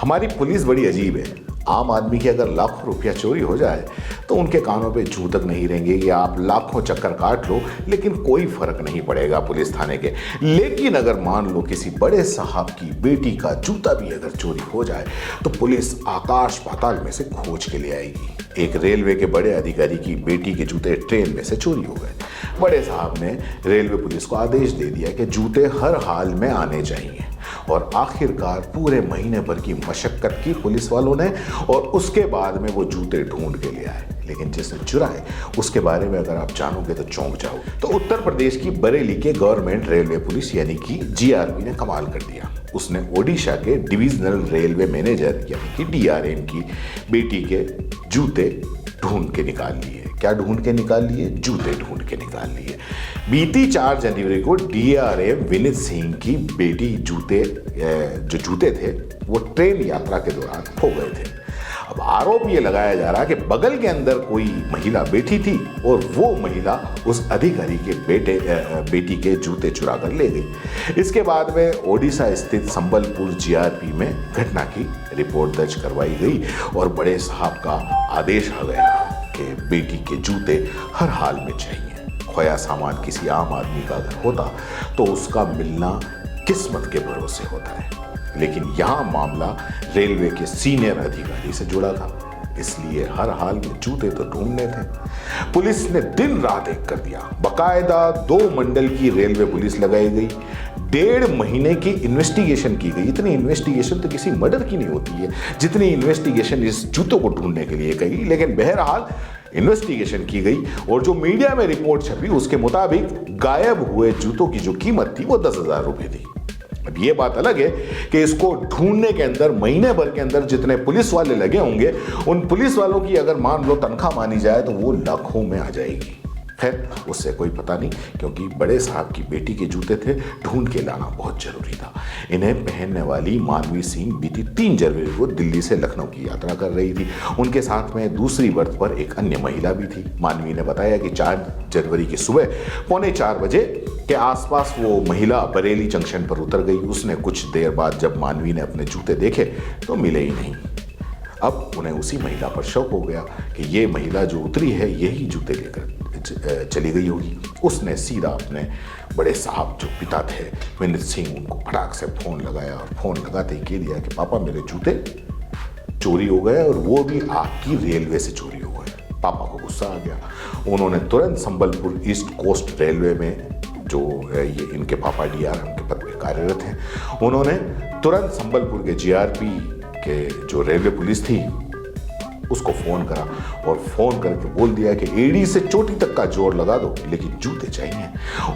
हमारी पुलिस बड़ी अजीब है। आम आदमी की अगर लाखों रुपया चोरी हो जाए तो उनके कानों पे जूं तक नहीं रहेंगे, या आप लाखों चक्कर काट लो लेकिन कोई फर्क नहीं पड़ेगा पुलिस थाने के। लेकिन अगर मान लो किसी बड़े साहब की बेटी का जूता भी अगर चोरी हो जाए तो पुलिस आकाश पाताल में से खोज के ले आएगी। एक रेलवे के बड़े अधिकारी की बेटी के जूते ट्रेन में से चोरी हो गए। बड़े साहब ने रेलवे पुलिस को आदेश दे दिया कि जूते हर हाल में आने चाहिए, और आखिरकार पूरे महीने भर की मशक्कत की पुलिस वालों ने, और उसके बाद में वो जूते ढूंढ के ले आए। लेकिन जिसने चुराए उसके बारे में अगर आप जानोगे तो चौंक जाओगे। तो उत्तर प्रदेश की बरेली के गवर्नमेंट रेलवे पुलिस यानी कि जीआरपी ने कमाल कर दिया। उसने ओडिशा के डिविजनल रेलवे मैनेजर यानी कि डीआरएम की बेटी के जूते ढूंढ के निकाल लिए। क्या ढूंढ के निकाल लिए? जूते ढूंढ के निकाल लिए। बीती 4 जनवरी को डीआरएम विनीत सिंह की बेटी जो जूते थे वो ट्रेन यात्रा के दौरान खो गए थे। अब आरोप ये लगाया जा रहा है कि बगल के अंदर कोई महिला बैठी थी और वो महिला उस अधिकारी के बेटी के जूते चुरा कर ले गई। इसके बाद में ओडिशा स्थित संबलपुर जीआरपी में घटना की रिपोर्ट दर्ज करवाई गई और बड़े साहब का आदेश आ गया कि बेटी के जूते हर हाल में चाहिए। खोया सामान किसी आम आदमी का अगर होता तो उसका मिलना किस्मत के भरोसे होता है, लेकिन यहां मामला रेलवे के सीनियर अधिकारी से जुड़ा था, इसलिए हर हाल में जूते तो ढूंढने थे। पुलिस ने दिन रात एक कर दिया। बकायदा 2 मंडल की रेलवे पुलिस लगाई गई। 1.5 महीने की इन्वेस्टिगेशन की गई। इतनी इन्वेस्टिगेशन तो किसी मर्डर की नहीं होती है जितनी इन्वेस्टिगेशन इस जूतों को ढूंढने के लिए की। लेकिन बहरहाल इन्वेस्टिगेशन की गई और जो मीडिया में रिपोर्ट छपी उसके मुताबिक गायब हुए जूतों की जो कीमत थी वो 10,000 रुपए थी। अब ये बात अलग है कि इसको ढूंढने के अंदर महीने भर के अंदर जितने पुलिस वाले लगे होंगे उन पुलिस वालों की अगर मान लो तनख्वाह मानी जाए तो वो लाखों में आ जाएगी। खैर उससे कोई पता नहीं, क्योंकि बड़े साहब की बेटी के जूते थे, ढूंढ के लाना बहुत जरूरी था। इन्हें पहनने वाली मानवी सिंह बीती 3 जनवरी को दिल्ली से लखनऊ की यात्रा कर रही थी। उनके साथ में दूसरी बर्थ पर एक अन्य महिला भी थी। मानवी ने बताया कि 4 जनवरी की सुबह 3:45 बजे के आसपास वो महिला बरेली जंक्शन पर उतर गई। उसने कुछ देर बाद जब मानवी ने अपने जूते देखे तो मिले ही नहीं। अब उन्हें उसी महिला पर शक हो गया कि ये महिला जो उतरी है यही जूते लेकर चली गई होगी। उसने सीधा अपने बड़े साहब जो पिता थे विनीत सिंह, उनको फटाक से फोन लगाया और फोन लगाते ही कह दिया कि पापा मेरे जूते चोरी हो गए और वो भी आपकी रेलवे से चोरी हो गए। पापा को गुस्सा आ गया। उन्होंने तुरंत संबलपुर ईस्ट कोस्ट रेलवे में जो ये इनके पापा डीआरएम के पद पे कार्यरत हैं, उन्होंने तुरंत संबलपुर के जीआरपी के जो रेलवे पुलिस थी उसको फोन करा और फोन करके बोल दिया कि एड़ी से चोटी तक का जोर लगा दो लेकिन जूते चाहिए।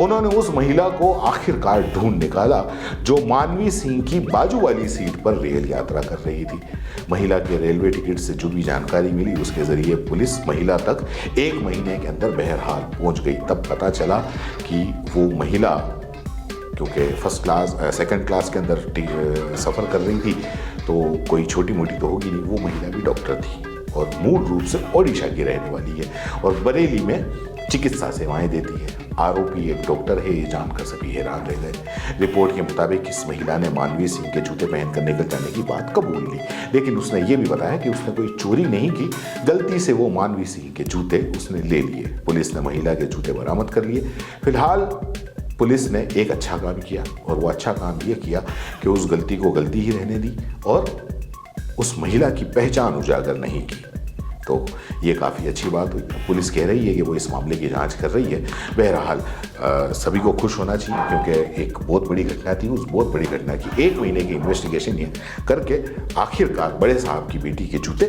उन्होंने उस महिला को आखिरकार ढूंढ निकाला जो मानवी सिंह की बाजू वाली सीट पर रेल यात्रा कर रही थी। महिला के रेलवे टिकट से जो भी जानकारी मिली उसके जरिए पुलिस महिला तक 1 महीने के अंदर बहरहाल पहुंच गई। तब पता चला कि वो महिला क्योंकि सेकंड क्लास के अंदर सफ़र कर रही थी तो कोई छोटी मोटी तो होगी नहीं, वो महिला भी डॉक्टर थी और मूल रूप से ओडिशा की रहने वाली है और बरेली में चिकित्सा सेवाएं देती है। आरोपी एक डॉक्टर है, ये जानकर सभी हैरान रह गए। रिपोर्ट के मुताबिक इस महिला ने मानवी सिंह के जूते पहनकर निकल जाने की बात कबूल ली, लेकिन उसने ये भी बताया कि उसने कोई चोरी नहीं की, गलती से वो मानवी सिंह के जूते उसने ले लिए। पुलिस ने महिला के जूते बरामद कर लिए। फिलहाल पुलिस ने एक अच्छा काम किया और वो अच्छा काम ये किया कि उस गलती को गलती ही रहने दी और उस महिला की पहचान उजागर नहीं की। तो ये काफ़ी अच्छी बात हुई। पुलिस कह रही है कि वो इस मामले की जांच कर रही है। बहरहाल सभी को खुश होना चाहिए क्योंकि एक बहुत बड़ी घटना थी। उस बहुत बड़ी घटना की 1 महीने की इन्वेस्टिगेशन करके आखिरकार बड़े साहब की बेटी के जूते